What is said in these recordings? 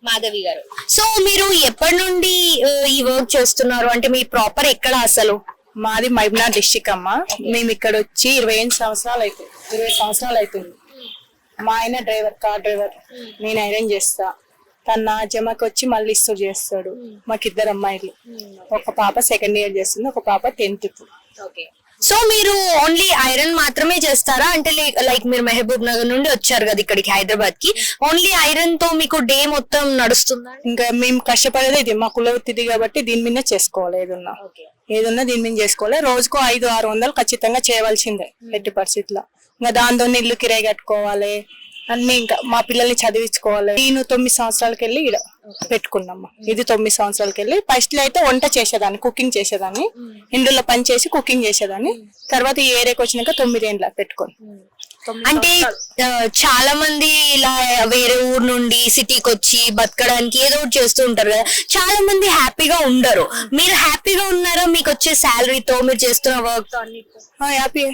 మాధవి గారు. సో మీరు ఎప్పటి నుండి ఈ వర్క్ చేస్తున్నారు? అంటే మీ ప్రాపర్ ఎక్కడ అసలు? మాది మహబూబ్నగర్ డిస్టిక్ అమ్మ. మేము ఇక్కడ వచ్చి 20 సంవత్సరాలు అవుతుంది. మా ఆయన డ్రైవర్, కార్ డ్రైవర్. నేను ఐరన్ చేస్తా, తన జమకి వచ్చి మళ్ళీ ఇస్తూ చేస్తాడు. మాకు 2 అమ్మాయిలు, ఒక పాప 2nd ఇయర్ చేస్తుంది, ఒక పాప 10th. సో మీరు ఓన్లీ ఐరన్ మాత్రమే చేస్తారా? అంటే లైక్ మీరు మహబూబ్ నగర్ నుండి వచ్చారు కదా ఇక్కడికి హైదరాబాద్ కి, ఓన్లీ ఐరన్ తో మీకు డే మొత్తం నడుస్తుందా? ఇంకా మేము కష్టపడేది ఇది, మా కుల వృత్తిది కాబట్టి దీని మీద చేసుకోవాలి. ఏదున్నా దీని మీద చేసుకోవాలి. రోజుకు 500-600 ఖచ్చితంగా చేయవలసిందే ఎట్టి పరిస్థితిలో. ఇంకా దాంతో ఇల్లు కిరాయి కట్టుకోవాలి, అన్ని ఇంకా మా పిల్లల్ని చదివించుకోవాలి. నేను 9 సంవత్సరాలకి వెళ్ళి ఇక్కడ పెట్టుకున్నామ్మా. ఇది 9 సంవత్సరాలకి వెళ్ళి ఫస్ట్ లో అయితే వంట చేసేదాన్ని, కుకింగ్ చేసేదాన్ని, ఇందులో పని చేసి కుకింగ్ చేసేదాన్ని. తర్వాత ఈ ఏరియాకి వచ్చినాక 9 ఏళ్ళ పెట్టుకోండి. అంటే చాలా మంది ఇలా వేరే ఊరు నుండి సిటీకి వచ్చి బతకడానికి ఏదో ఒకటి చేస్తూ ఉంటారు కదా, చాలా మంది హ్యాపీగా ఉండరు. మీరు హ్యాపీగా ఉన్నారా మీకు వచ్చే శాలరీతో, మీరు చేస్తున్న వర్క్ తో? హ్యాపీ.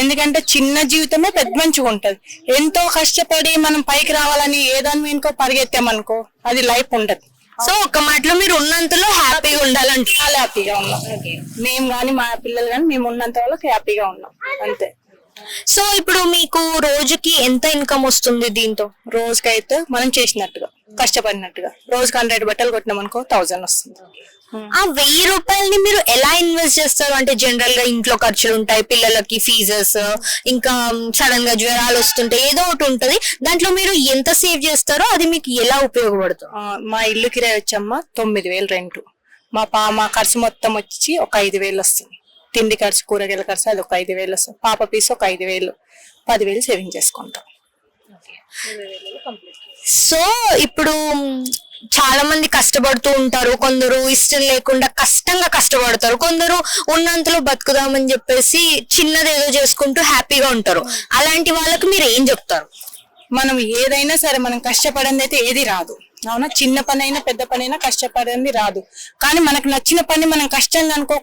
ఎందుకంటే చిన్న జీవితమే పెద్ద మంచిగా ఉంటది. ఎంతో కష్టపడి మనం పైకి రావాలని ఏదాని మీదకో పరిగెత్తామనుకో అది లైఫ్ ఉండదు. సో ఒక మాటలో మీరు ఉన్నంతలో హ్యాపీగా ఉండాలంటే చాలా హ్యాపీగా ఉన్నాం మేము గాని, మా పిల్లలు గాని. మేము ఉన్నంత వాళ్ళకి హ్యాపీగా ఉన్నాం అంతే. సో ఇప్పుడు మీకు రోజుకి ఎంత ఇన్కమ్ వస్తుంది దీంతో? రోజుకైతే మనం చేసినట్టుగా, కష్టపడినట్టుగా రోజుకి 100 బట్టలు కొట్టినాం అనుకో 1000 వస్తుంది. ఆ 1000 రూపాయలని మీరు ఎలా ఇన్వెస్ట్ చేస్తారు? అంటే జనరల్ గా ఇంట్లో ఖర్చులు ఉంటాయి, పిల్లలకి ఫీజెస్, ఇంకా సడన్ గా జ్వరాలు వస్తుంటాయి, ఏదో ఒకటి ఉంటది. దాంట్లో మీరు ఎంత సేవ్ చేస్తారో అది మీకు ఎలా ఉపయోగపడుతుంది? మా ఇల్లు కిరాయి వచ్చమ్మా 9000 రెంట్. మా ఖర్చు మొత్తం వచ్చి ఒక 5000 వస్తుంది. తిండి ఖర్చు, కూరగాయల ఖర్చు అది ఒక 5000 వస్తుంది. పాప ఫీజు ఒక 5000, 10,000 సేవింగ్ చేసుకుంటాం. సో ఇప్పుడు చాలా మంది కష్టపడుతూ ఉంటారు, కొందరు ఇష్టం లేకుండా కష్టంగా కష్టపడతారు, కొందరు ఉన్నంతలో బతుకుదామని చెప్పేసి చిన్నదేదో చేసుకుంటూ హ్యాపీగా ఉంటారు. అలాంటి వాళ్ళకి మీరు ఏం చెప్తారు? మనం ఏదైనా సరే మనం కష్టపడింది అయితే ఏది రాదు, అవునా? చిన్న పని అయినా పెద్ద పని అయినా కష్టపడింది రాదు. కానీ మనకు నచ్చిన పని మనం కష్టంగా అనుకోకుండా